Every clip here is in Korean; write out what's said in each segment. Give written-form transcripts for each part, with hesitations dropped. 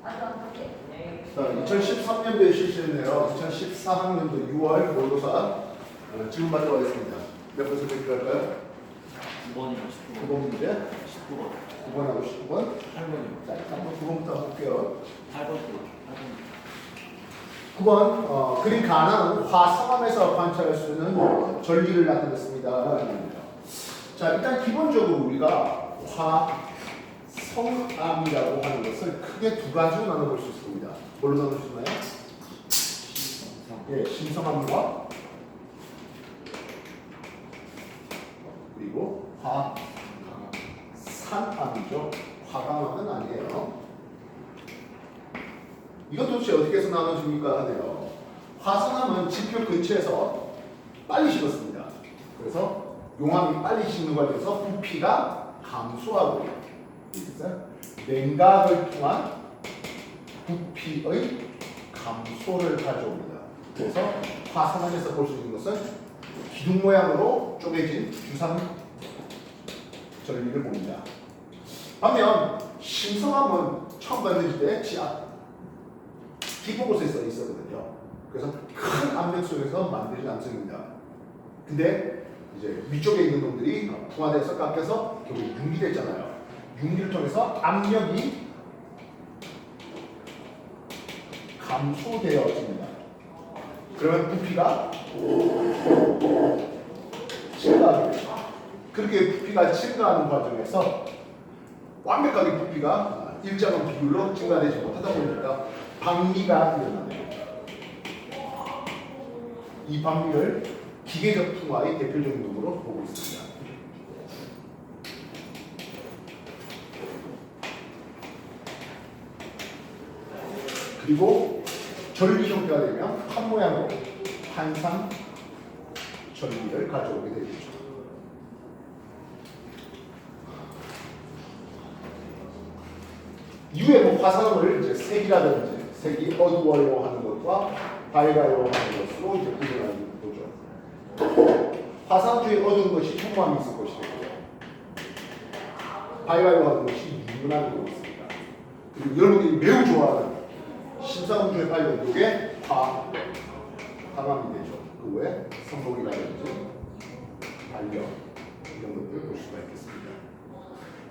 자, 2013년도에 실시했네요. 2014학년도 6월 모의고사 질문 받도록 하겠습니다. 몇 번 선택할까요? 9번이랑 19번. 9번 문제, 19번. 9번하고 19번. 8번이요. 자, 한번 9번부터 볼게요. 8번. 9번, 그림 가는 화성암에서 관찰할 수 있는 전리를 나타냈습니다. 자, 일단 기본적으로 우리가 화성암이라고 하는 것을 크게 두 가지로 나눠볼 수 있습니다. 뭘로 나눌 수 있나요? 예, 신성암과 그리고 화산암이죠. 화강암은 아니에요. 이것 도대체 어떻게 해서 나눠줍니까 하네요. 화산암은 지표 근처에서 빨리 식었습니다. 그래서 용암이 빨리 식는 과정에서 부피가 감소하고 있어요. 냉각을 통한 부피의 감소를 가져옵니다. 그래서 화산암에서 볼 수 있는 것은 기둥 모양으로 쪼개진 유상 전리를 봅니다. 반면 신성암은 처음 만들 때 지하 깊은 곳에 있었거든요. 그래서 큰 압력 속에서 만들어진 암석입니다. 근데 이제 위쪽에 있는 놈들이 풍화돼서 깎여서 결국 융기됐잖아요. 융기를 통해서 압력이 감소되어집니다. 그러면 부피가 증가하게 됩니다. 그렇게 부피가 증가하는 과정에서 완벽하게 부피가 일정한 비율로 증가되지 못하다 보니까 방미가 일어나네요. 이 방미를 기계적 풍화의 대표적인 놈으로 보고 있습니다. 그리고 전리 형태가 되면 한 모양으로 한상 전리를 가져오게 되겠죠. 이후에 뭐 화산을 이제 색이라든지 색이 어두워요 하는 것과 밝아요 하는 것으로 이제 구분하는 거죠. 화산 중에 어두운 것이 현무암이 있을 것이고요. 밝아요 하는 것이 유문암이 되고 있습니다. 그리고 여러분들이 매우 좋아하는 신사암 중에 밝은 이게 화강암이 되죠. 그 외에 성동이라든지 발령 이런 것들을 볼 수가 있겠습니다.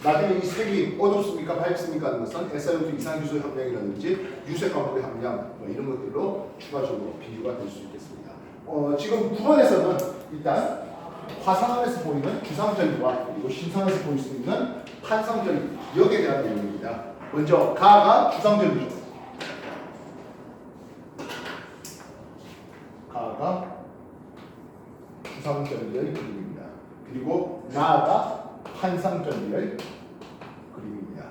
나중에 이 색이 어둡습니까? 밝습니까? 하는 것은 SiO2 이산규소 함량이라든지 유색 광물의 함량 이런 것들로 추가적으로 비교가 될 수 있겠습니다. 지금 9번에서는 일단 화산암에서 보이는 주상전리와 그리고 신성에서 보일 수 있는 판상전리 여기에 대한 내용입니다. 먼저 가가 주상전리죠. 가가 주상전리의 그림입니다. 그리고 나가 판상전리의 그림입니다.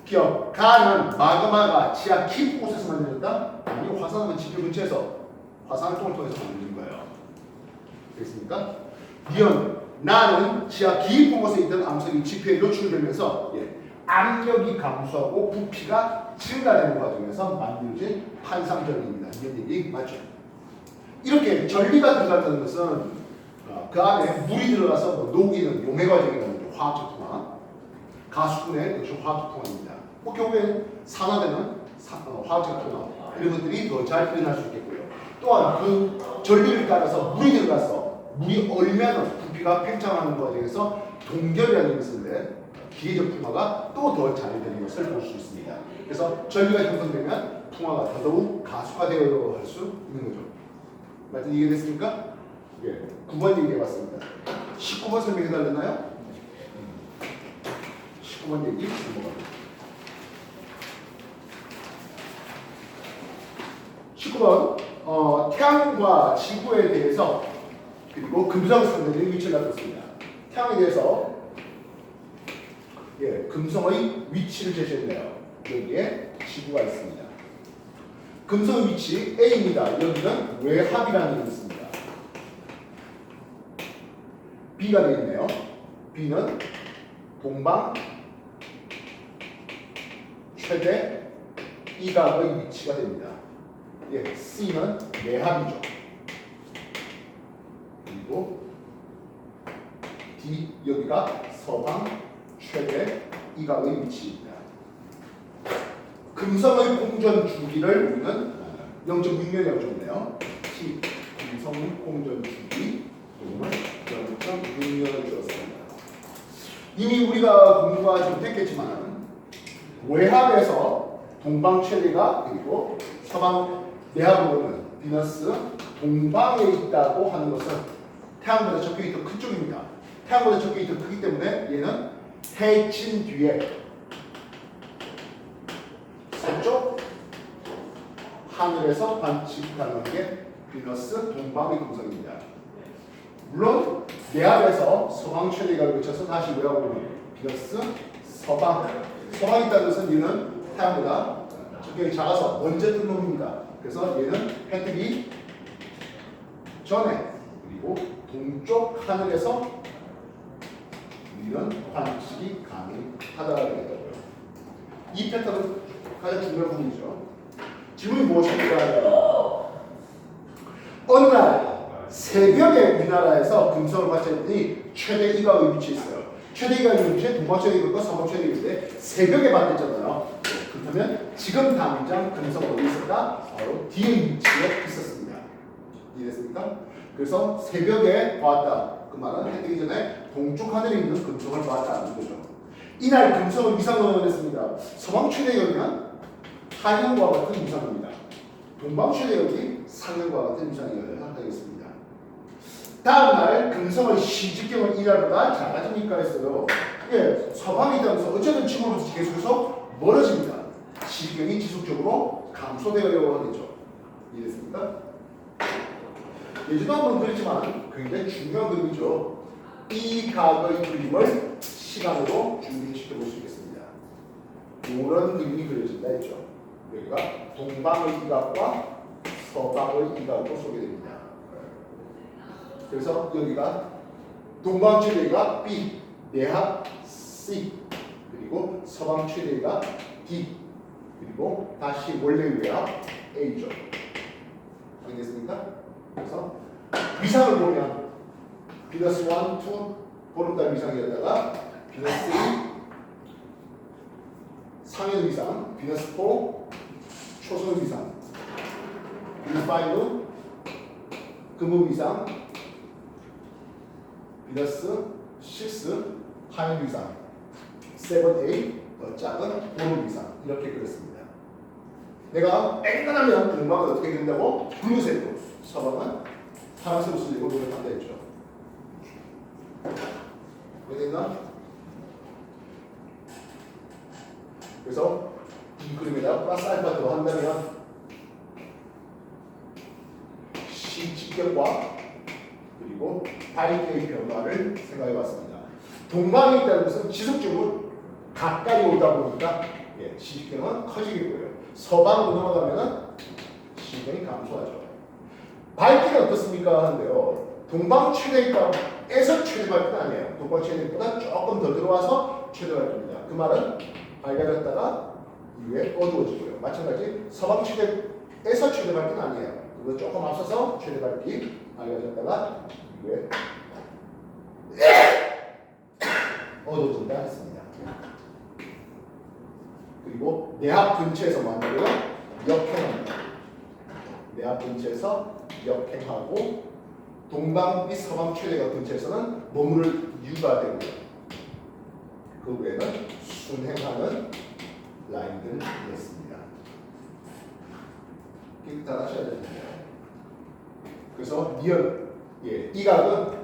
기억, 가는 마그마가 지하 깊은 곳에서 만들어졌다? 아니, 화산은 지표 근처에서 화산활동을 통해서 만들어진 거예요. 됐습니까? 니은, 나는 지하 깊은 곳에 있던 암석이 지표에 노출되면서 압력이 감소하고 부피가 증가되는 과정에서 만들어진 판상전리입니다. 이런 얘기 맞죠? 이렇게 전리가 들어갔다는 것은 그 안에 물이 들어가서 녹이는 용해 과정이라는 화학적 풍화, 가수분해 역시 화학적 풍화입니다. 결국엔 산화되는 화학적 풍화 이런 것들이 더 잘 일어날 수 있겠고요. 또한 그 전리를 따라서 물이 들어가서 물이 얼면 부피가 팽창하는 과정에서 동결이라는 것을 있는데 기계적 풍화가 또 더 잘 되는 것을 볼 수 있습니다. 그래서 전리가 형성되면 풍화가 더더욱 가속화되어 할 수 있는 거죠. 맞죠? 이해됐습니까? 예, 9번 얘기해봤습니다. 19번 설명해달랬나요? 19번 얘기 넘어갑니다. 19번 태양과 지구에 대해서 그리고 금성 상대적인 위치를 나타냈습니다. 태양에 대해서 금성의 위치를 제시했네요. 여기에 지구가 있습니다. 금성의 위치 A입니다. 여기는 외합이라는 뜻이 있습니다. B가 되어 있네요. B는 동방 최대 이각의 위치가 됩니다. C는 내합이죠. 그리고 D 여기가 서방 최대 이각의 위치입니다. 금성의 공전 주기를 우리는 0.6년이라고 줬네요. T 금성 공전 주기 이름을 0.6년을 주었습니다. 이미 우리가 공부가 좀 됐겠지만 외합에서 동방 최대가 그리고 서방 내합으로는 비너스 동방에 있다고 하는 것은 태양보다 적격이 더 큰 쪽입니다. 태양보다 적격이 더 크기 때문에 얘는 해진 뒤에 서쪽 하늘에서 관측하는 게 비너스 동방의 금성입니다. 물론 내합에서 서방 최대각을 거쳐서 다시 외곽으로 비너스 서방이 있다는 것은 얘는 태양보다 적격이 작아서 먼저 뜬 놈입니다. 그래서 얘는 해 뜨기 전에 그리고 동쪽 하늘에서 우리는 관측이 가능하다고 했다고요. 이 패턴은 가장 중요한 부분이죠. 질문이 무엇입니까? 어느 날 새벽에 우리나라에서 금성을 발견했더니 최대 이각의 위치에 있어요. 최대 이각의 위치에 동방 최대 이각과 서방 최대 이각인데 새벽에 발견했잖아요. 그렇다면 지금 당장 금성 어디 있었다? 바로 뒤의 위치에 있었습니다. 이해됐습니까? 그래서 새벽에 봤다. 그 말은 해 뜨기 전에 동쪽 하늘에 있는 금성을 봤다는 거죠. 이날 금성을 위상으로 했습니다. 서방 최대역은 하늘과 같은 위상입니다. 동방 최대역이 상현과 같은 위상이어야 하겠습니다. 다음날 금성의 시직경은 이날보다 작아집니까 했어요. 예, 서방에 있다면서 어쨌든 지구로부터 계속해서 멀어집니다. 시직경이 지속적으로 감소되어야 하겠죠. 이해됐습니까? 예전도 한번 그랬지만 굉장히 중요한 그림이죠. 이 각의 그림을 시간으로 준비시켜 볼 수 있겠습니다. 이런 그림이 그려진다 했죠. 여기가 동방의 이각과 서방의 이각으로 소개됩니다. 그래서 여기가 동방 최대가 B, 내합 C, 그리고 서방 최대가 D, 그리고 다시 원래 외합 A죠. 알겠습니까? 그래서 위상을 보면 비너스 1, 2 보름달 위상이었다가 비너스 3 상현 위상, 비너스 4 초선 위상, 비너스 5 금음 위상, 비너스 6 하현 위상, 7, 8 더 작은 보름 위상 이렇게 그렸습니다. 내가 앵간하면 동방은 어떻게 된다고? 붉은색으로, 서방은 파란색으로 쓰려고 노력한다 했죠. 왜 됐나? 그래서 이 그림에다가 플러스 알파 더한다면 시직경과 그리고 파이의 변화를 생각해 봤습니다. 동방에 있다는 것은 지속적으로 가까이 오다 보니까 시직경은 커지겠고요. 서방으로 넘어가면 시직경이 감소하죠. 밝기는 어떻습니까? 하는데요. 동방 최대값에서 최대 밝기는 아니에요. 동방 최대보다 조금 더 들어와서 최대 밝기입니다. 그 말은 밝아졌다가 이후에 어두워지고요. 마찬가지 서방 최대에서 최대 밝기는 아니에요. 그거 조금 앞서서 최대 밝기 밝아졌다가 이후에 어두워진다 했습니다. 그리고 내합 근처에서 만나고요. 역행합니다. 내합 근처에서 역행하고 동방 및 서방 최대각 근처에서는 머무를 이유가 되고요. 그 외에는 순행하는 라인들이었습니다. 다 하셔야 됩니다. 그래서 니은, 이 각은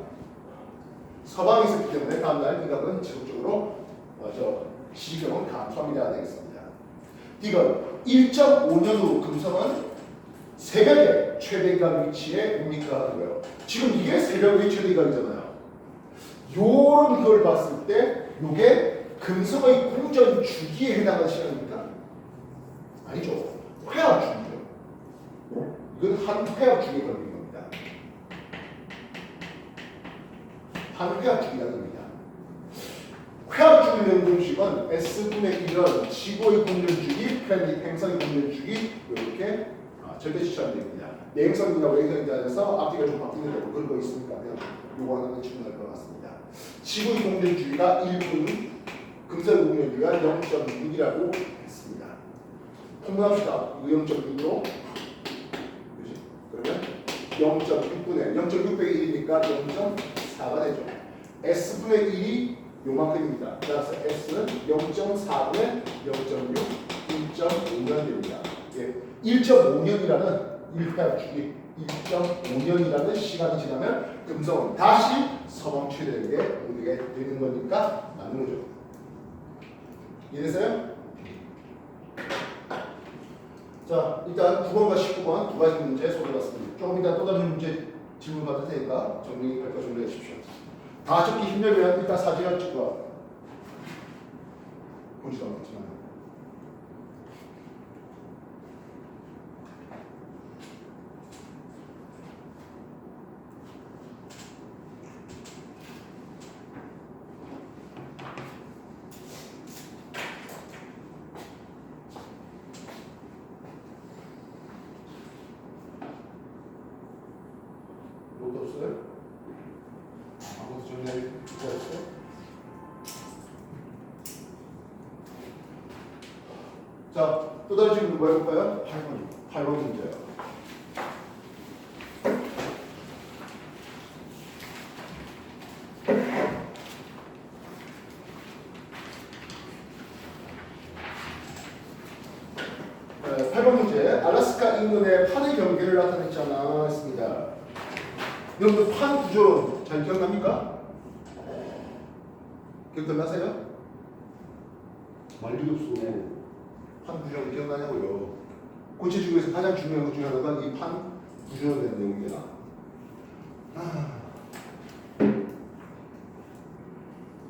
서방에 있었기 때문에 다음날 이 각은 지속적으로 시경은 감소합니다 되겠습니다. 이건 1.5년 후 금성은 새벽에 최대각 위치에 뭡니까 하고요. 지금 이게 새벽의 최대각이잖아요. 요런 걸 봤을 때 요게 금성의 공전 주기에 해당하는 시간입니까? 아니죠. 회합 주기죠. 이건 한 회합 주기에 걸린 겁니다. 한 회합 주기라는 겁니다. 회합 주기 명분식은 S분의 1은 지구의 공전 주기, 플래닛 행성의 공전 주기 이렇게 절대시처럼 됩니다. 내행성이나 외행성에 대해서 앞뒤가 좀 바뀌는 경우 그런 거 있으니까 그냥 요거 하나는 질문할 것 같습니다. 지구의 공전 주기가 1분, 금성의 공전 주기가 0.6이라고 했습니다. 통분합시다. 이거 0.6으로. 그지? 그러면 0.6분의 0.6 빼기 1이니까 0.4가 되죠. S분의 1이 요만큼입니다. 따라서 S는 0.4분의 0.6, 1.5년 됩니다. 예. 1.5년이라는 일단 주기 1.5년이라는 시간이 지나면 금성은 다시 서방 최대에게 오게 되는 거니까 맞는 거죠. 이해됐어요? 자, 일단 9번과 19번 두 가지 문제 소개해봤습니다. 조금 이따 또 다른 문제 질문 받을 테니까 정리할 거 정리해 주십시오. 다 적기 힘들면 일단 사진을 찍어. 보지도 않았지만. 못 없어요? 아무것도 정리할 필요가 없어요? 자, 또 다른 질문 뭐 해볼까요? 8번 문제요. 네, 8번 문제. 알래스카 인근의 판의 경계를 나타냈잖아 했습니다. 여러분들 판 구조 잘 기억납니까? 기억나세요? 말도 없어. 판 구조는 기억나냐고요. 고체 중에서 가장 중요한 것 중에 하나가 이 판 구조에 대한 내용이잖아.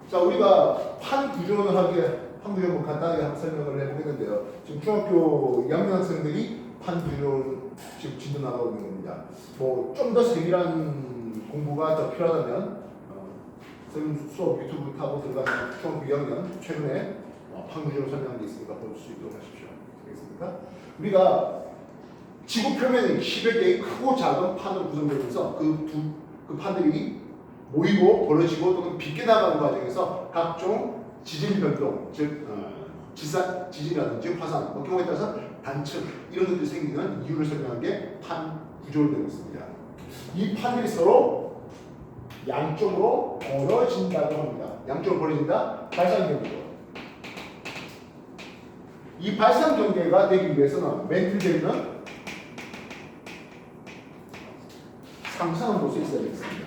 자, 우리가 판 구조를 하기에 판 구조 뭐 간단하게 한번 설명을 해보겠는데요. 지금 중학교 2학년 학생들이 판 구조를 지금 진도 나가고 있는 겁니다. 뭐 좀 더 세밀한 공부가 더 필요하다면 선생님 수업 유튜브 타고 들어가면 중학교 2학년 최근에 판 구조를 설명한 게 있으니까 볼 수 있도록 하십시오. 알겠습니까? 우리가 지구 표면이 10여 개의 크고 작은 판으로 구성되면서 그 판들이 모이고 벌어지고 또는 빗겨나가는 과정에서 각종 지진 변동, 즉 지진이라든지 화산, 경우에 따라서 단층 이런 것들이 생기는 이유를 설명한 게 판 구조로 되고 있습니다. 이 판들이 서로 양쪽으로 벌어진다고 합니다. 양쪽으로 벌어진다? 발상경계죠. 이 발상경계가 되기 위해서는 멘틀되는 상상한 곳에 있어야 되겠습니다.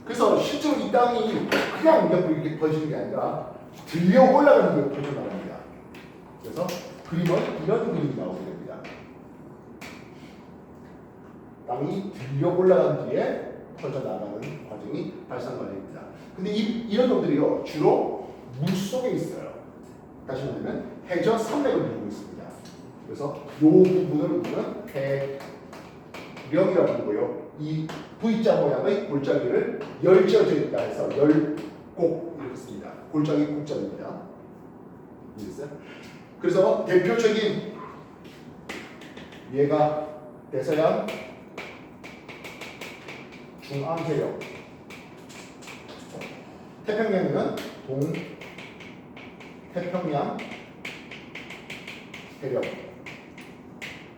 그래서 실제로 이 땅이 그냥 이렇게 벌어지는 게 아니라 들려 올라가는 게 벌어나갑니다. 그래서 그림은 이런 그림이 나오게 됩니다. 땅이 들려 올라간 뒤에 퍼져나가는 과정이 발상 과정입니다. 근데 이런 놈들이요 주로 물 속에 있어요. 다시 말하면 해저 산맥을 이루고 있습니다. 그래서 이 부분을 우리는 해력이라고 부르고요. 이 V자 모양의 골짜기를 열지어져 있다 해서 열곡 이렇게 씁니다. 골짜기 곡자입니다. 이해됐어요? 그래서 대표적인 얘가 대서양 중앙해력, 태평양에는 동태평양 해력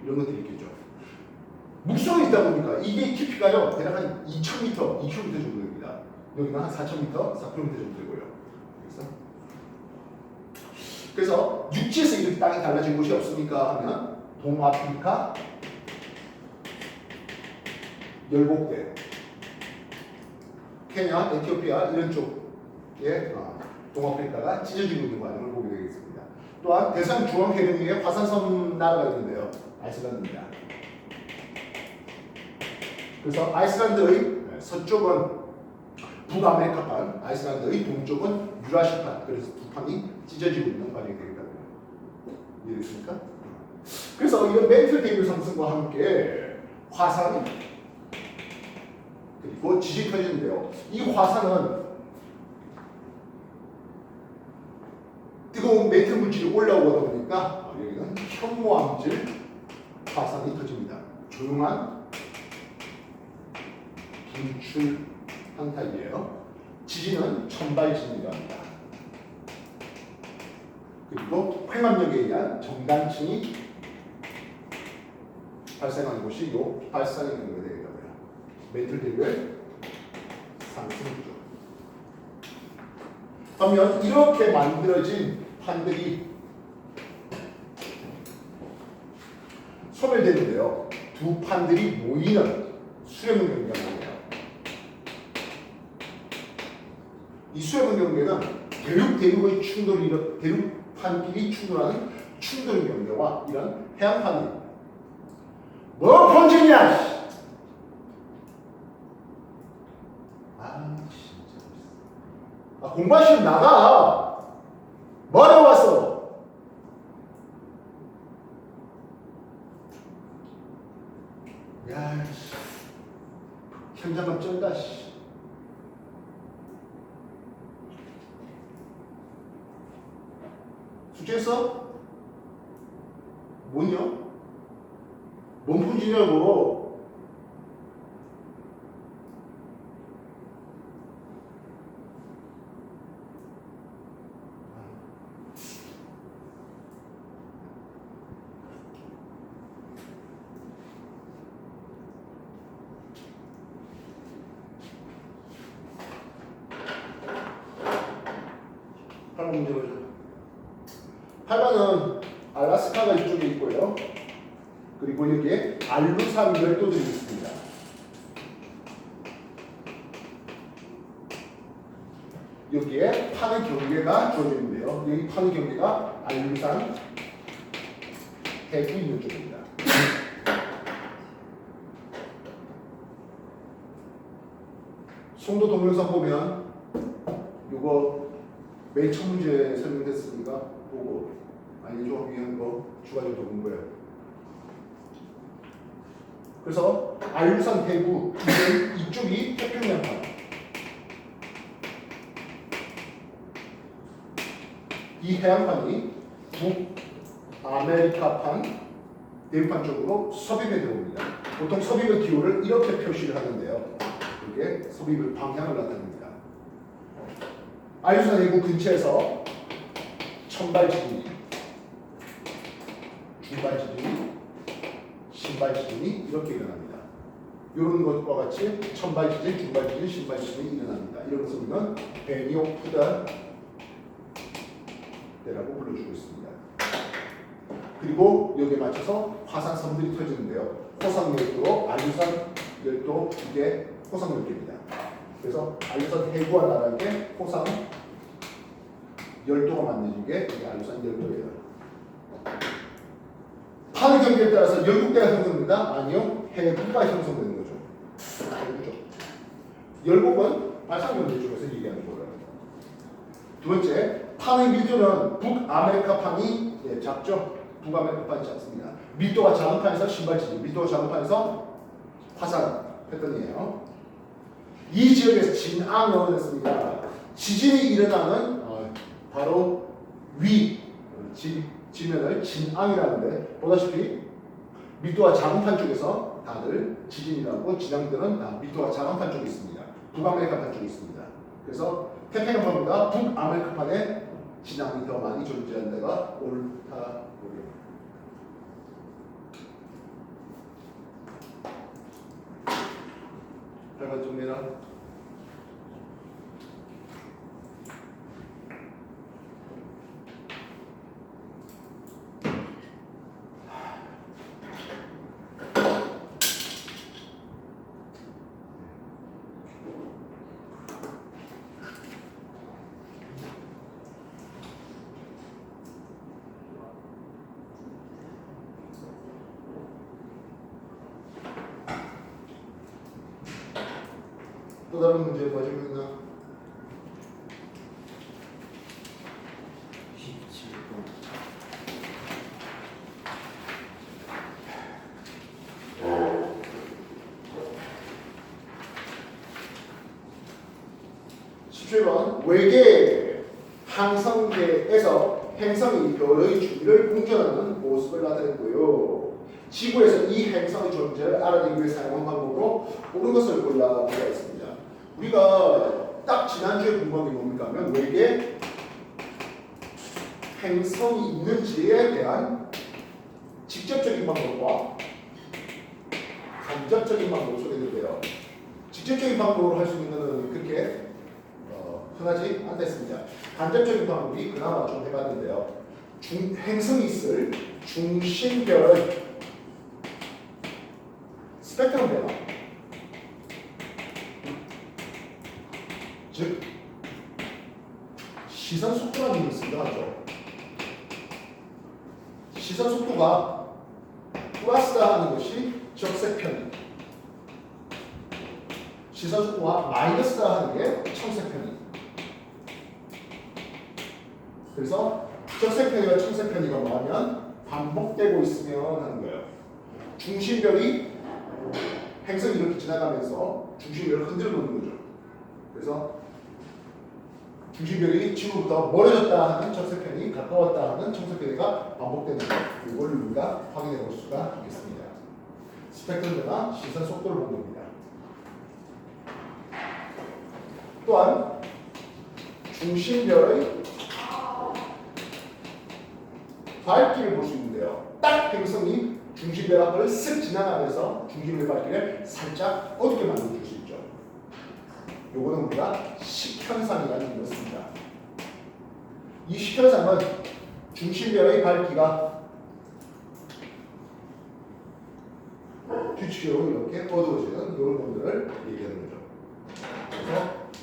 이런 것들이 있겠죠. 물속에 있다 보니까 이게 깊이가요 대략 한 2,000m, 2km 정도 됩니다. 여기는 한 4,000m, 4km 정도 되고요. 그래서 육지에서 이렇게 땅이 달라진 곳이 없습니까 하면 동아프리카 열곡대, 케냐, 에티오피아 이런 쪽에 동아프리카가 찢어지고 있는 과정을 보게 되겠습니다. 또한 대서양 중앙해변 위에 화산섬 나라가 있는데요. 아이슬란드입니다. 그래서 아이슬란드의 서쪽은 북아메리카판, 아이슬란드의 동쪽은 유라시판, 그래서 두 판이 찢어지고 있는 과정이 되겠다. 이해됐습니까? 그래서 이런 멘틀 대류 상승과 함께 화산 그리고 지진이 터지는데요. 이 화산은 뜨거운 멘틀 물질이 올라오다 보니까 여기는 현무암질 화산이 터집니다. 조용한 분출한 타입이에요. 지진은 천발진이라고 합니다. 그리고 회만력에 의한 정단층이 발생하는 곳이 요 발상의 경우가 되겠다고요. 멘틀 대결 상승구조. 그러면 이렇게 만들어진 판들이 소멸되는데요. 두 판들이 모이는 수렴 경계가 나와요. 이 수렴 경계는 대륙의 충돌이 대륙판끼리 충돌하는 충돌 경계와 이런 해안판이 뭐 본진이야! 아 진짜. 아 공부하시면 나가. 뭐라고 왔어? 야, 씨. 현장감 쩐다, 씨. 숙제했어? 뭐냐? 뭔 푼지냐고. 문제 보죠. 8번은 알라스카가 이쪽에 있고요. 그리고 여기에 알루산 열도들이 있습니다. 여기에 판의 경계가 주어지는데요. 여기 판의 경계가 알루산 해구 있는 쪽입니다. 송도 동영상 보면 요거 맨 첫 문제 설명됐으니까 보고 알려주기 위한 거 추가적으로 공부해요. 그래서 알루산 해구 이쪽이 태평양판, 이 해안판이 북아메리카판 대륙판 쪽으로 섭입에 들어옵니다. 보통 섭입의 기호를 이렇게 표시를 하는데요. 이게 섭입의 방향을 나타냅니다. 알루산 해구 근처에서 천발 지진이, 중발 지진이, 신발 지진이 이렇게 일어납니다. 이런 것과 같이 천발 지진, 중발 지진, 신발 지진이 일어납니다. 이런 것을 우리는 베니오프다 라고 불러주고 있습니다. 그리고 여기에 맞춰서 화산섬들이 터지는데요. 호상열도, 알루산 열도, 이게 호상열도입니다. 그래서 알루산 해구와 나란하게 호상 열도가 만드는 게 이게 알루산 열도예요. 판의 경계에 따라서 열국대가 형성됩니다. 아니요, 해구가 형성되는 거죠. 해구죠. 열국은 발상경제 쪽에서 얘기하는 거예요. 두 번째, 판의 밀도는 북아메리카판이 작죠. 북아메리카판이 작습니다. 밀도가 작은 판에서 신발지진, 밀도가 작은 판에서 화산 패턴이에요. 이 지역에서 진앙이 됐습니다. 지진이 일어나는 바로 위 지면을 진앙이라는데, 보다시피 밀도가 작은 판 쪽에서 다들 지진이라고, 진앙들은 다 밀도가 작은 판 쪽에 있습니다. 북아메리카판 쪽에 있습니다. 그래서 태평양판보다 북아메리카판에 진앙이 더 많이 존재하는 데가 옳다고요. 결과 정리는 또 다른 문제 가지고 있나? 27번. 외계 항성계에서 행성이 별의 주위를 공전하는 모습을 나타냈고요. 지구에서 이 행성의 존재를 알아내기 위해 사용한 방법으로 옳은 것을 골라보자 했습니다. 우리가 딱 지난주에 공부한 게 뭡니까 하면 외계 행성이 있는지에 대한 직접적인 방법과 간접적인 방법을 소개드려요. 직접적인 방법으로 할 수 있는 것은 그렇게 흔하지 않다 했습니다. 간접적인 방법이 그나마 좀 해봤는데요. 행성이 있을 중심별의 스펙트럼 변화, 즉 시선 속도라는 게 있습니다. 맞죠? 시선 속도가 플러스다 하는 것이 적색 편이, 시선 속도가 마이너스다 하는 게 청색 편이. 그래서 적색 편이와 청색 편이가 뭐하면 반복되고 있으면 하는 거예요. 중심별이 행성이 이렇게 지나가면서 중심별을 흔들어 놓는 거죠. 그래서 중심별이 지구부터 멀어졌다 하는 적색 편이, 가까웠다 하는 청색 편이가 반복되는 것. 이걸 우리가 확인해 볼 수가 있겠습니다. 스펙트럼 변화, 시선 속도를 보는 겁니다. 또한 중심별의 밝기를 볼 수 있는데요. 딱 행성이 중심별 앞을 쓱 지나가면서 중심별 밝기를 살짝 어둡게 만들어줄 수 있죠. 요거는 우리가 식현상이라는 의미를 씁니다. 이 식현상은 중심별의 밝기가 규칙적으로 이렇게 어두워지는 이런 것들을 얘기하는 거죠. 그래서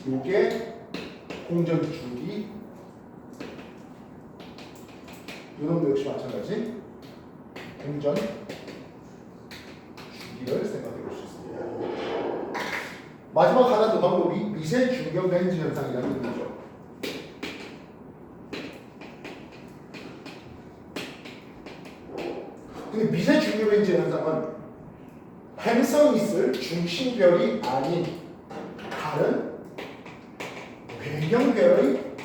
요게 공전 주기, 요놈도 역시 마찬가지 공전 주기를 생각해 볼 수 있습니다. 마지막 하나 더 방법이 미세 중경 렌즈 현상이라는 거죠. 근데 미세 중경 렌즈 현상은 행성이 있을 중심별이 아닌 다른 배경별의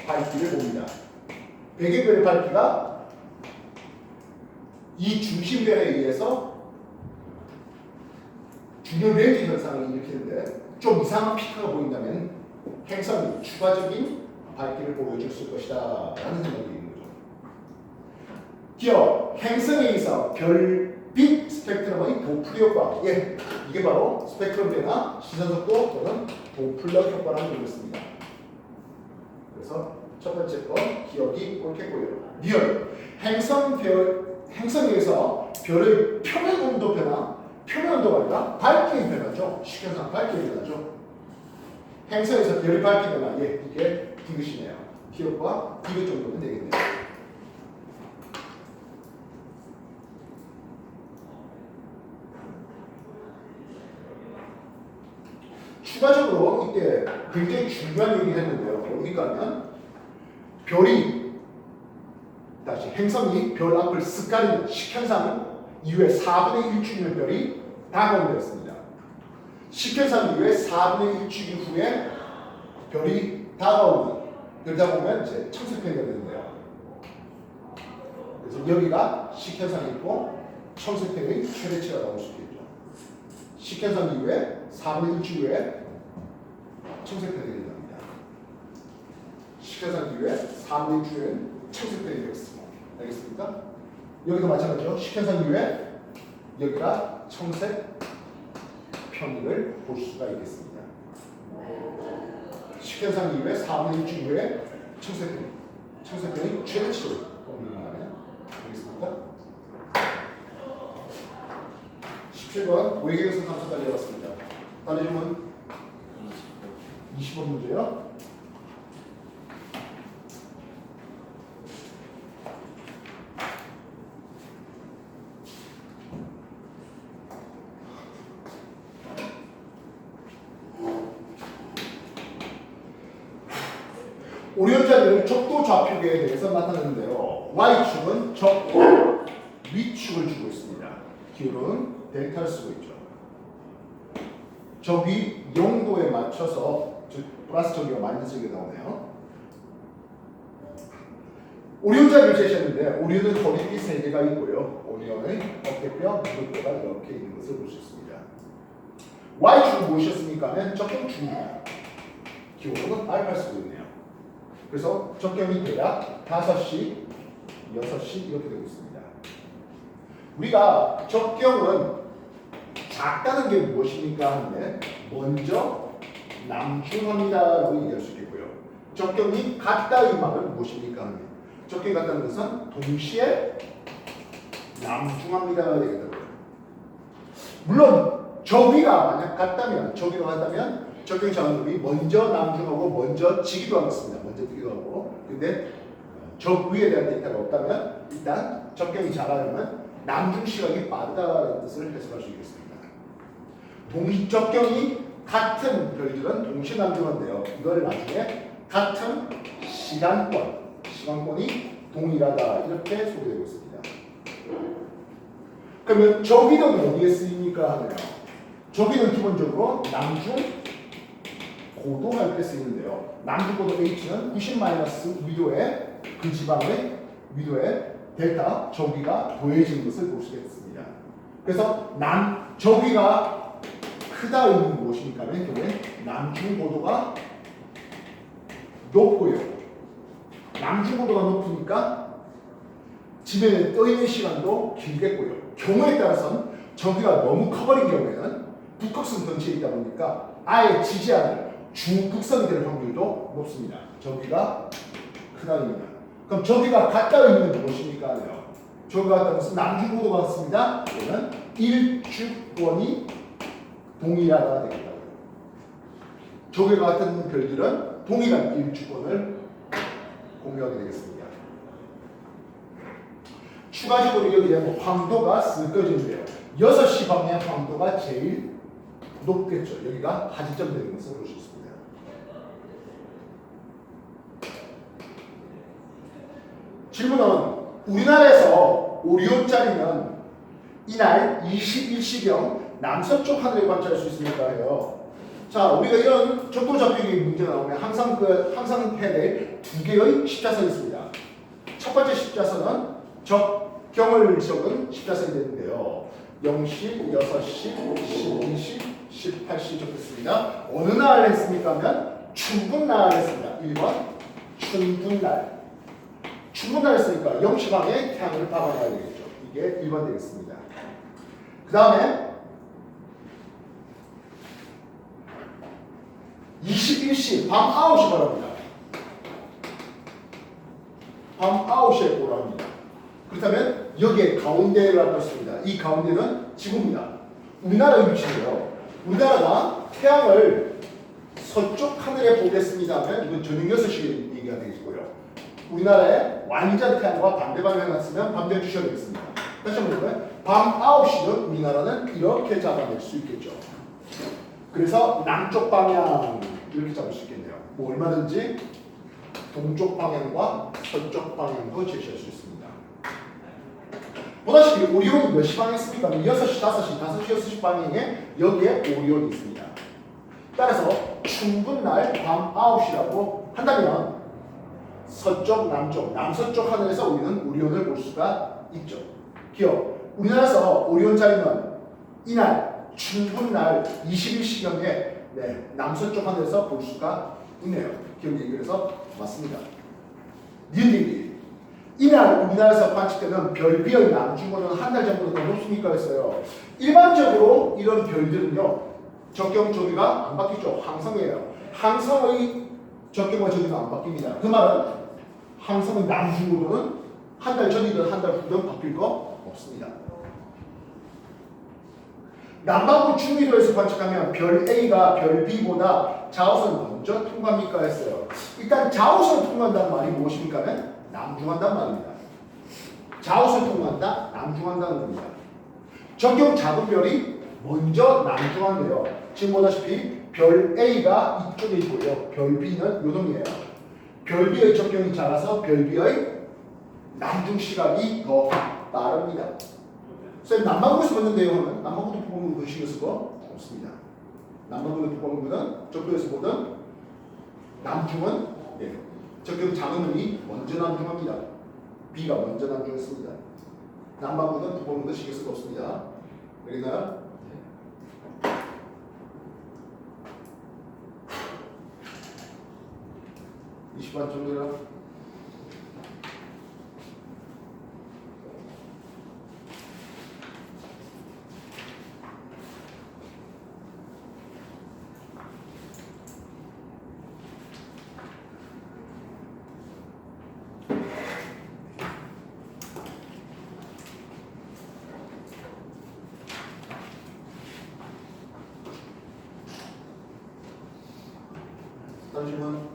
밝기를 봅니다. 배경별의 밝기가 이 중심별에 의해서 중경 렌즈 현상을 일으키는데 좀 이상한 피크가 보인다면 행성이 추가적인 밝기를 보여줄 것이다 라는 생각이 있는 거죠. 기억, 행성에 의해서 별빛 스펙트럼의 도플러 효과, 이게 바로 스펙트럼 변화, 시선속도 또는 도플러 효과라는 것입니다. 그래서 첫 번째 거 기억이 옳겠고요. 리얼, 행성에서 별의 표면 온도 변화, 표면 온도가 아니라 밝기의 변화죠. 식현상 밝기의 변화죠. 행성에서 별의 밝기 변화, 이게 디귿이네요. 기억과 디귿 정도면 되겠네요. 추가적으로 이때 굉장히 중요한 얘기를 했는데요. 뭡니까 하면 별이 다시 행성이 별 앞을 쓱 가리는 식현상 이후에 4분의 1축이는 별이 다가오되었습니다. 식현상 이후에 4분의 1축 이후에 별이 다가오는, 그러다 보면 이제 청색편이 되는데요. 그래서 여기가 식현상이 있고 청색편의 최대치가 나올 수 있겠죠. 식현상 이후에 4분의 1축 이후에 청색편이 됩니다. 식현상 이후에 4분의 1축은 청색편이 되겠습니다. 알겠습니까? 여기도 마찬가지죠. 식현상 이후에 여기가 청색 편의를 볼 수가 있겠습니다. 식현상 이후에 4분의 1축 이후에 청색편이 최대치로 보면 알겠습니까? 17번 외계에서 감사 달려왔습니다. 달려주면 20번 문제요. 오리온자리는 적도 좌표계에 대해서 나타내는데요. Y축은 적도, 위축을 주고 있습니다. 기울은 델타를 쓰고 있죠. 적이 0도에 맞춰서 즉 플러스 적이가 마이너스 적이 나오네요. 오리온자리를 제시했는데 오리온은 허리띠 3개가 있고요. 오리온의 어깨뼈, 무릎뼈가 이렇게 있는 것을 볼 수 있습니다. Y축은 무엇이었습니까? 하면 적정 중입니다. 기울은 알파를 쓰고 있네요. 그래서 적경이 대략 5시, 6시 이렇게 되고 있습니다. 우리가 적경은 작다는 게 무엇입니까 하는데 먼저 남중합니다라고 얘기할 수 있겠고요. 적경이 같다의 말은 무엇입니까 하면 적경이 같다는 것은 동시에 남중합니다가 되겠다고요. 물론 저기가 만약 같다면 적경이 작은 놈이 먼저 남중하고 먼저 지기도 하겠습니다. 먼저 뜨기도 하고. 근데 적 위에 대한 데이터가 없다면 일단 적경이 작아지면 남중 시각이 빠르다는 뜻을 해석할 수 있겠습니다. 적경이 같은 별들은 동시 남중한데요. 이걸 나중에 같은 시간권이 동일하다 이렇게 소개되고 있습니다. 그러면 저기는 어디에 쓰입니까 하면 저기는 기본적으로 남중 고도할 때 쓰이는데요. 남중 고도 H는 90- 위도의 그 지방의 위도의 델타 저기가 더해지는 것을 볼 수 있습니다. 그래서 저기가 크다 의미는 무엇입니까 하면 결국엔 남중 고도가 높고요. 남중 고도가 높으니까 지면에 떠 있는 시간도 길겠고요. 경우에 따라서는 저기가 너무 커버린 경우에는 북극성 근처에 있다 보니까 아예 지지 않을 중극성이 될 확률도 높습니다. 저기가 크다 의미입니다. 그럼 저기가 같다 의미는 무엇입니까 하네요. 저기가 같다는 것은 남중 고도가 같습니다. 이거는 일주권이 동일하다 되겠다고요. 저기가 같은 별들은 동일한 일주권을 공유하게 되겠습니다. 추가적으로 여기에 황도가 쓰여지는데요. 6시 방향 황도가 제일 높겠죠. 여기가 하지점 되는 것을 볼 수 있습니다. 질문은 우리나라에서 오리온자리는 이날 21시경 남서쪽 하늘에 관찰할 수 있습니까 해요. 자, 우리가 이런 적도 좌표기 문제 나오면 항상 해야 될 2개의 십자선이 있습니다. 첫 번째 십자선은 적경을 적은 십자선이 되는데요. 0시, 6시, 12시, 18시 적혔습니다. 어느 날 했습니까 하면 춘분날 했습니다. 1번 춘분날. 춘분날 했으니까 0시방에 태양을 박아놔야 되겠죠. 이게 1번 되겠습니다. 그 다음에 21시 밤 9시 바랍니다. 밤 9시에 보라 합니다. 그렇다면 여기에 가운데를 알았습니다. 이 가운데는 지구입니다. 우리나라 위치예요. 우리나라가 태양을 서쪽 하늘에 보겠습니다 하면 이건 저녁 6시 얘기가 되겠고요. 우리나라의 완전 태양과 반대 방향에 놨으면 반대 주셔야 되겠습니다. 다시 한번 볼까요? 밤 9시는 우리나라는 이렇게 잡아낼 수 있겠죠. 그래서 남쪽 방향 이렇게 잡을 수 있겠네요. 뭐 얼마든지 동쪽 방향과 서쪽 방향도 제시할 수 있습니다. 보다시피 오리온이 몇 시 방향에 있습니까? 6시, 5시, 5시, 6시 방향에 여기에 오리온이 있습니다. 따라서 춘분날 밤 9시라고 한다면 서쪽, 남쪽, 남서쪽 하늘에서 우리는 오리온을 볼 수가 있죠. 기억, 우리나라에서 오리온 자리는 이날 춘분날 21시경에 남서쪽 하늘에서 볼 수가 있네요. 기억이 그래서 맞습니다. 니은들이 이날 우리나라에서 관측되는 별비의 남중고도는 한 달 전보다 더 높습니까 했어요. 일반적으로 이런 별들은요 적경 저기가 안 바뀌죠. 항성이에요. 항성의 적경과 저기가 안 바뀝니다. 그 말은 항성의 남중고도는 한 달 전이든 한 달 후든 바뀔 거 없습니다. 남반구 중위도에서 관측하면 별 A가 별 B보다 자우선을 먼저 통과합니까 했어요. 일단 자우선을 통과한다는 말이 무엇입니까 하면 남중한다는 말입니다. 자우선을 통과한다, 남중한다는 겁니다. 적경 작은 별이 먼저 남중한데요. 지금 보다시피 별 A가 이쪽에 있고요. 별 B는 요동이에요. 별 B의 적경이 작아서 별 B의 남중 시각이 더 빠릅니다. 선생님 남반구에서 봤는데요 하면 남반구도 북반구 그 신경 쓸 거 없습니다. 남반구도 북반구는 적도에서 보던 남중은 적경 작은 놈이 먼저 남중합니다. B가 먼저 남중했습니다. 남반구는 북반구도 신경 쓸 거 없습니다. 알겠나요? 20번 정도라. 잠시만.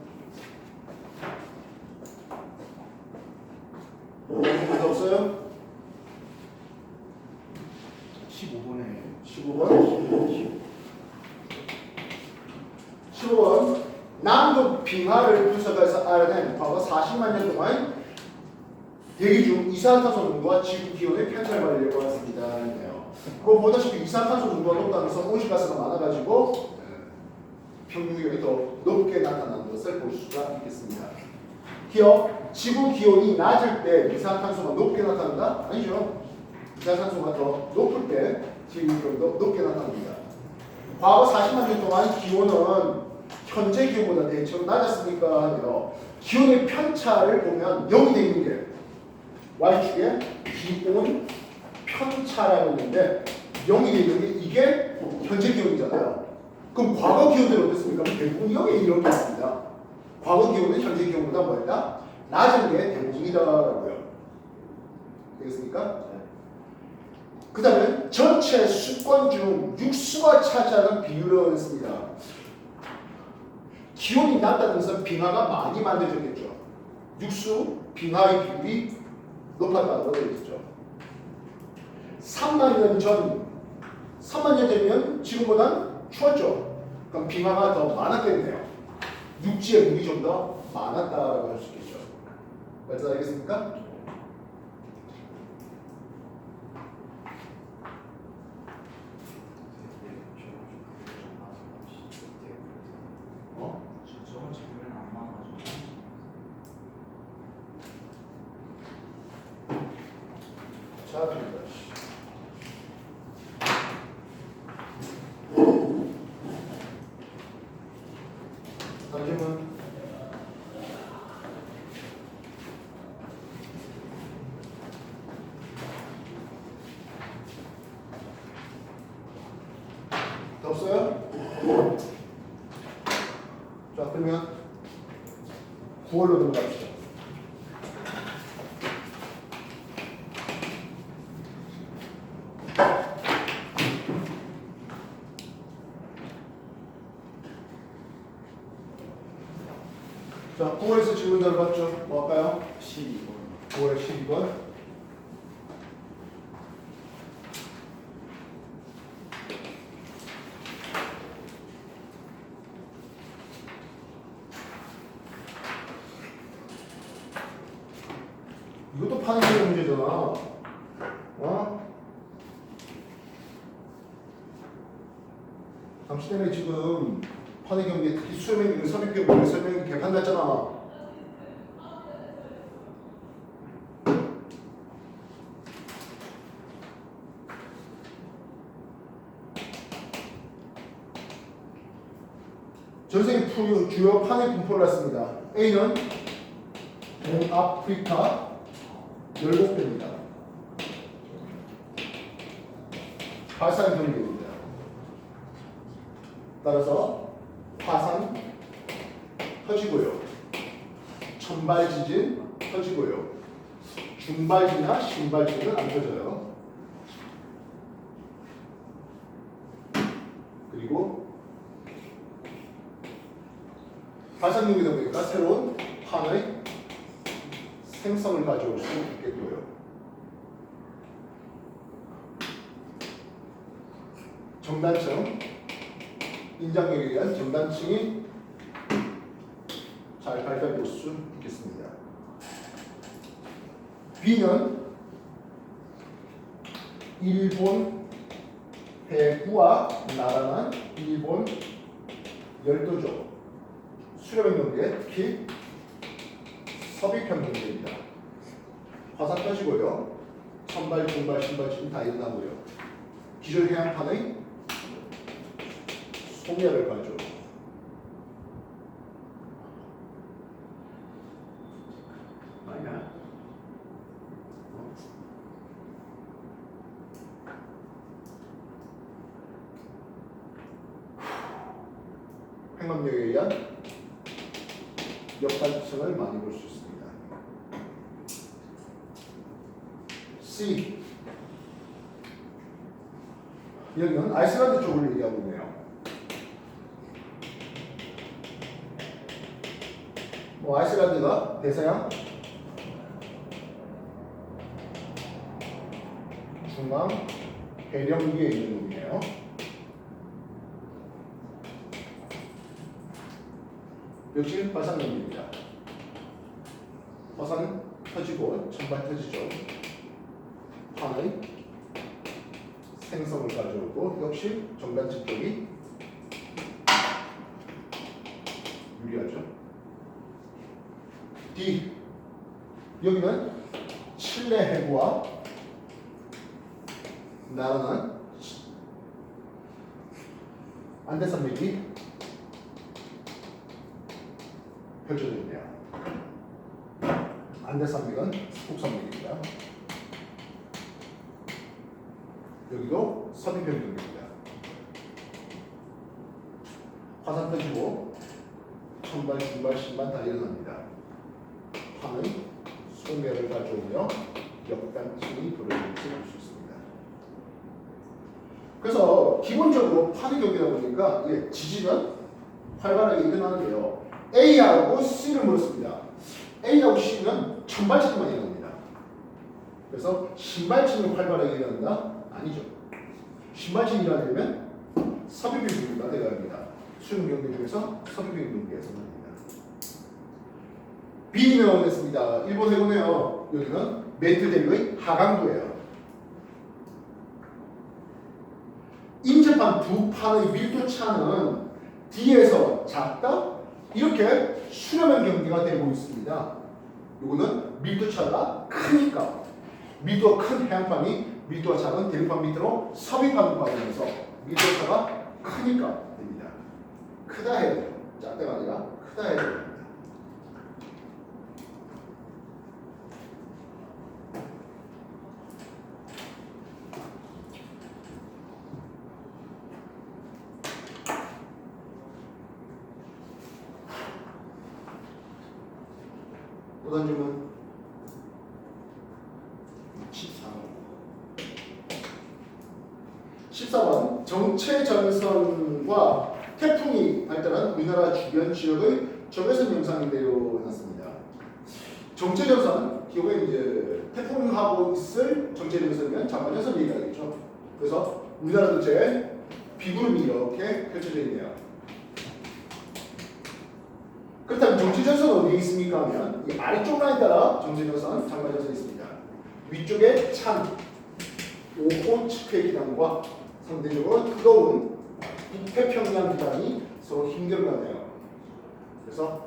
문제 없어요? 15번에 15번. 15번. 남극 빙하를 분석해서 알아낸 과거 40만 년 동안 대기 중 이산화탄소 농도와 지구 기온의 편차를 말하려고 했습니다. 그거 보다시피 이산화탄소 농도가 높다면서 온실가스가 많아가지고 평균기온이 더 높게 나타나는 것을 볼 수가 있겠습니다. 기억, 지구 기온이 낮을 때 이산화탄소가 높게 나타난다? 아니죠. 이산화탄소가 더 높을 때 지구 기온도 높게 나타납니다. 과거 40만 년 동안 기온은 현재 기온보다 대체로 낮았으니까 하네요. 기온의 편차를 보면 0이 되어 있는 게 Y축에 기온 편차라고 있는데 0이 되어 있는 게 이게 현재 기온이잖아요. 그럼 과거 기온들은 어땠습니까? 대부분 0에 이렇게 있습니다. 과거 기온은 현재 기온보다 뭐였다? 낮은 게 대부분이다라고요. 되겠습니까? 그 다음에 전체 수권 중 육수가 차지하는 비율을 했습니다. 기온이 낮다는 것은 빙하가 많이 만들어졌겠죠. 육수, 빙하의 비율이 높았다고 되어 있죠. 3만 년 전이면 지금보다 추웠죠. 그럼 빙하가 더 많았겠네요. 육지에 물이 좀 더 많았다고 할 수 있겠죠. 맞아 알겠습니까? 어? 저번 질문은 안 나와가지고 자, 됩니다. 질문. 더 없어요? 자, 그러면 9월로 넘어갑시다. 자, 9월에서 질문 들어봤죠? 뭐 할까요? 12번. 9월 12번. 이것도 파생적 문제잖아. 어? 당신네 지금 파생 경기에 특히 수렴의 섭입 경기에 설명이 개판났잖아. 전 세계 주요 판의 분포를 했습니다. A는 동아프리카 17배입니다. 발산 경계입니다. 따라서 화산 터지고요. 천발 지진 터지고요. 중발지나 신발지는 안 터져요. 그리고 발산 경계다 보니까 새로운 판의 생성을 가져올 수 있겠고요. 정단층, 인장력에 의한 정단층이 잘 발달될 수 있겠습니다. B는 일본 해구와 나라는 일본 열도죠. 수렴의 경계, 특히 섭입형 경계입니다. 화산 터지고요. 선발, 중발, 신발 지금 다 일어나고요. 기존 해양판의 소멸을 가죠. 행망력에 의한 역단층을 많이 볼 수 있습니다. C. 여기는 아이슬란드 쪽을 얘기하고 있네요. 아이슬란드가 대서양 중앙 해령기에 있는 곳이에요. 역시 화산연기입니다. 화산 터지고 천발 터지죠. 판의 생성을 가져오고 역시 정단측 쪽이 유리하죠. D. 여기는 칠레 해구와 나란한 안데산맥이 펼쳐져 있네요. 안데산맥은 북산맥입니다. 여기도 서비변경입니다. 화산 터지고 천발, 중발, 신발 다 일어납니다. 판의 소멸을 가져오며 역단층이 벌어질 것을 볼 수 있습니다. 그래서 기본적으로 판의 경기다 보니까 지진은 활발하게 일어나는데요. A하고 C를 물었습니다. A하고 C는 천발층만 일어납니다. 그래서 신발층이 활발하게 일어난다? 아니죠. 신발층이 일어나려면 섭입의 분류가 되어야 합니다. 수능 경기 중에서 섭입의 분류에서 합니다. B 나오겠습니다. 일본 해군에요. 여기는 멘트대교의 하강도예요. 인접한 두 판의 밀도 차는 D에서 작다? 이렇게 수렴한 경계가 되고 있습니다. 이거는 밀도 차가 크니까 밀도가 큰 해안판이 밀도가 작은 대륙판 밑으로 섭입하는 과정에서 밀도 차가 크니까 됩니다. 크다 해야 돼요. 작다가 아니라 크다 해야 됩니다. 또 다른 질문? 14번 정체전선과 태풍이 발달한 우리나라 주변 지역의 적외선 영상인데요 해놨습니다. 정체전선, 기억에 이제 태풍하고 있을 정체전선이면 장마전선 얘기하겠죠. 그래서 우리나라 전체에 비구름이 이렇게 펼쳐져 있네요. 그렇다면 정체전선 어디에 있습니까 하면 이 아래쪽 라인 따라 정체전선, 장마전선이 있습니다. 위쪽에 찬 5호 측회 기단과 상대적으로 뜨거운 북태평양 기단이 서로 힘겨루가네요. 그래서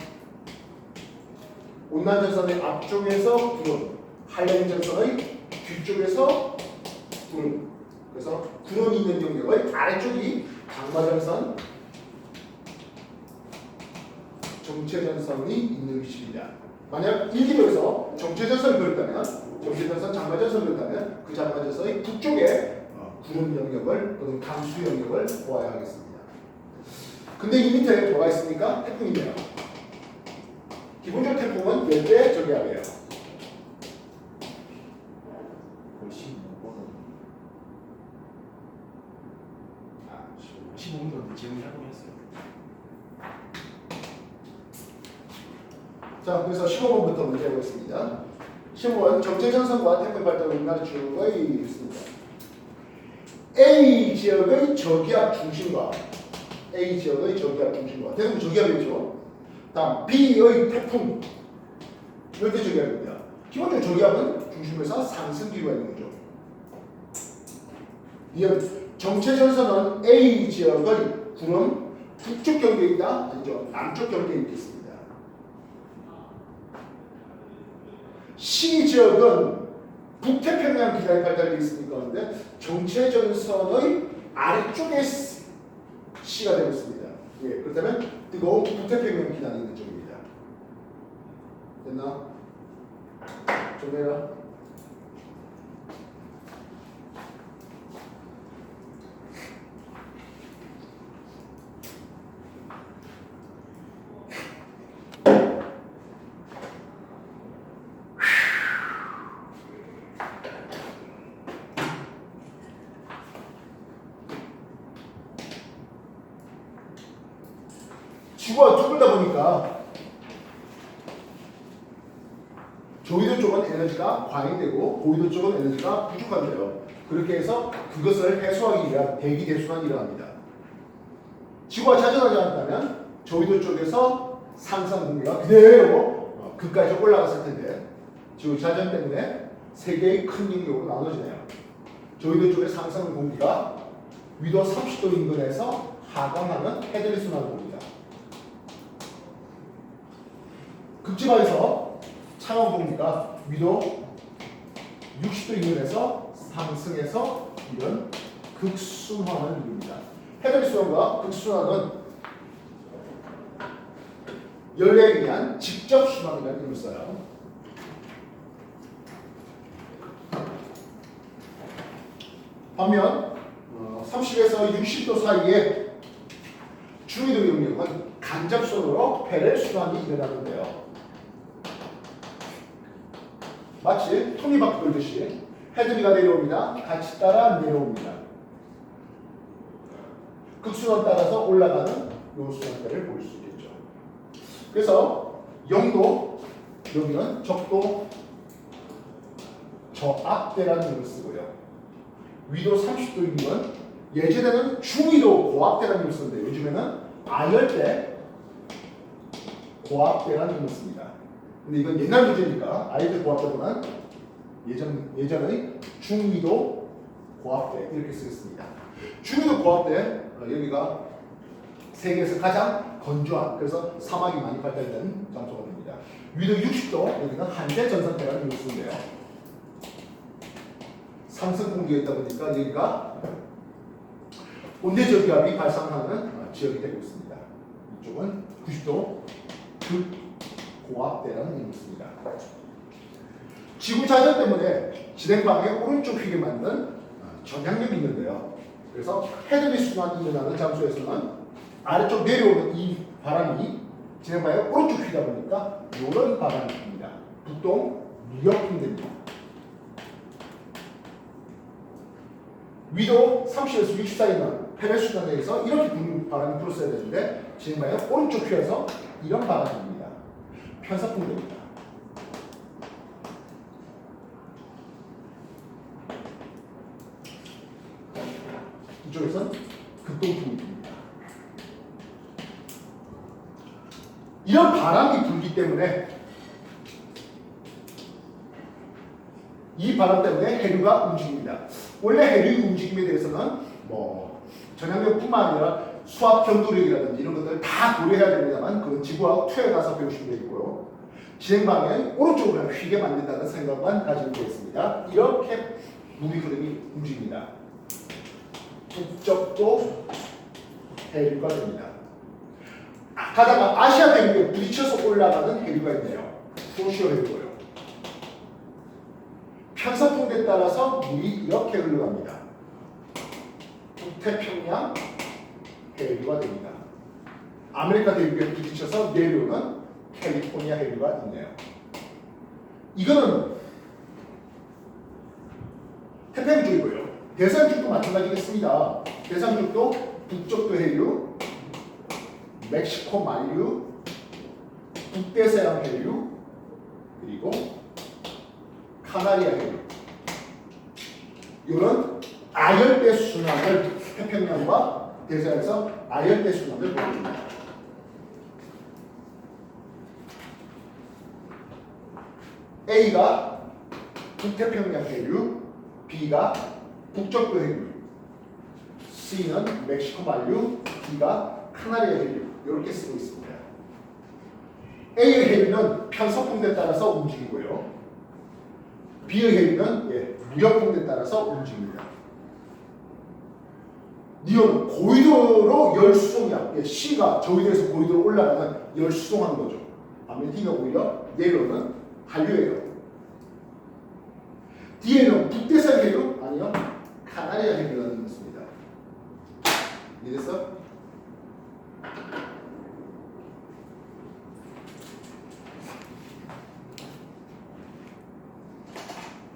온난전선의 앞쪽에서 구름, 한랭전선의 뒤쪽에서 구름. 그래서 구름이 있는 영역의 아래쪽이 장마전선, 정체전선이 있는 위치입니다. 만약 1기도에서 정체전선을 그렸다면, 정체전선, 장마전선을 그렸다면 그 장마전선의 북쪽에 구름 영역을 또는 강수 영역을 보아야 하겠습니다. 근데 이 밑에 뭐가 있습니까? 태풍이네요. 기본적으로 태풍은 열대 저기압이에요. 15분도 질문 해보겠어요. 자, 그래서 15번부터 문제 해보겠습니다. 15번 정체전선과 태풍 발달 우리나라 지역의 있습니다. A 지역의 저기압 중심과 A 지역의 저기압 중심과 대부분 저기압이죠. 다음 B의 태풍 열대 저기압입니다. 기본적으로 저기압은 중심에서 상승기류가 있는 거죠. 이은 정체전선은 A 지역의 구름 북쪽 경계에 있다? 아니죠. 남쪽 경계에 있겠습니다. C 지역은 북태평양 기단이 발달되어 있으니까 그런데 정체전선의 아래쪽에 C가 되고 있습니다. 예, 그렇다면 뜨거운 북태평양 기단이 있는 쪽입니다. 됐나? 좀 해라. 지구와 둥글다 보니까 조이도 쪽은 에너지가 과잉되고 고위도 쪽은 에너지가 부족한데요. 그렇게 해서 그것을 해소하기 위한 대기 대순환이 일어납니다. 지구가 자전하지 않았다면 조이도 쪽에서 상상 공기가 그대로 그까지 올라갔을 텐데 지구 자전 때문에 세 개의 큰 영역으로 나눠지네요. 조이도 쪽의 상상 공기가 위도 30도 인근에서 하강하는 해저리 순환을 봅니다. 극지방에서 차가운 공기가 위도 60도 인근에서 상승해서 이런 극순환을 이룹니다. 해저리 순환과 극순환은 열에 의한 직접 순환이라는 이름을 써요. 반면 30에서 60도 사이에 중위도 영역은 간접선으로 페렐 순환이 일어나는데요. 마치 톱니바퀴 돌듯이 헤드리가 내려옵니다. 같이 따라 내려옵니다. 극순환 따라서 올라가는 요 순환대를 볼 수 있겠죠. 그래서 0도 여기는 적도 저압대라는 이름을 쓰고요. 위도 30도인 건 예전에는 중위도 고압대라는 이름을 썼는데 요즘에는 아열대 고압대라는 이름을 씁니다. 근데 이건 옛날 문제니까 아열대 고압대보다는 예전의 중위도 고압대 이렇게 쓰겠습니다. 중위도 고압대 여기가 세계에서 가장 건조한 그래서 사막이 많이 발달된 장소가 됩니다. 위도 60도 여기는 한대 전선대라는 이름을 쓰는데요. 상승 공기가 있다 보니까 여기가 온대 저기압이 발생하는 지역이 되고 있습니다. 이쪽은 90도 극고압대라는 이름을 씁니다. 지구 자전 때문에 진행방의 오른쪽 휘게 만든 전향력이 있는데요. 그래서 헤드리 순환이 일어나는 장소에서는 아래쪽 내려오는 이 바람이 진행방의 오른쪽 휘다 보니까 이런 바람이 붑니다. 북동 무역풍대입니다. 위도 30에서 60 사이는 페렐 순환에 의해서 이렇게 부는 바람이 불었어야 되는데 진행방의 오른쪽 휘에서 이런 바람이 붑니다. 편사풍대입니다. 이쪽에서는 극동풍이 붑니다. 이런 바람이 불기 때문에 이 바람 때문에 해류가 움직입니다. 원래 해류 움직임에 대해서는 전향력뿐만 아니라 수압 경도력이라든지 이런 것들을 다 고려해야 됩니다만 그건 지구와 투에 가서 배우시면 되겠고요. 진행 방향 오른쪽으로 휘게 만든다는 생각만 가지고 있습니다. 이렇게 물이 흐름이 움직입니다. 북쪽도 해류가 됩니다. 가다가 아시아 대륙에 부딪혀서 올라가는 해류가 있네요. 소시오 해류고요. 편서풍대에 따라서 물이 이렇게 흘러갑니다. 북태평양 해류가 됩니다. 아메리카 대륙에 부딪혀서 내려오는 캘리포니아 해류가 있네요. 이거는 태평양 쪽이고요. 대서양 쪽도 마찬가지겠습니다. 대서양 쪽도 북쪽도 해류, 멕시코 만류, 북대서양 해류, 그리고 카나리아 해류. 이런 아열대 순환을 태평양과 대서양에서 아열대 순환을 보여줍니다. A가 북태평양 해류, B가 북쪽도 해류, C는 멕시코 만류, D가 카나리아 해류 이렇게 쓰고 있습니다. A의 해류는 편서풍대에 따라서 움직이고요. B의 해류는 무역풍대에 따라서 움직입니다. 이건 고위도로 열수송이야. C가 저위도에서 고위도로 올라가는 열수송하는 거죠. 반면 D가 오히려 내려오는 한류예요. D에는 북대서양 해류,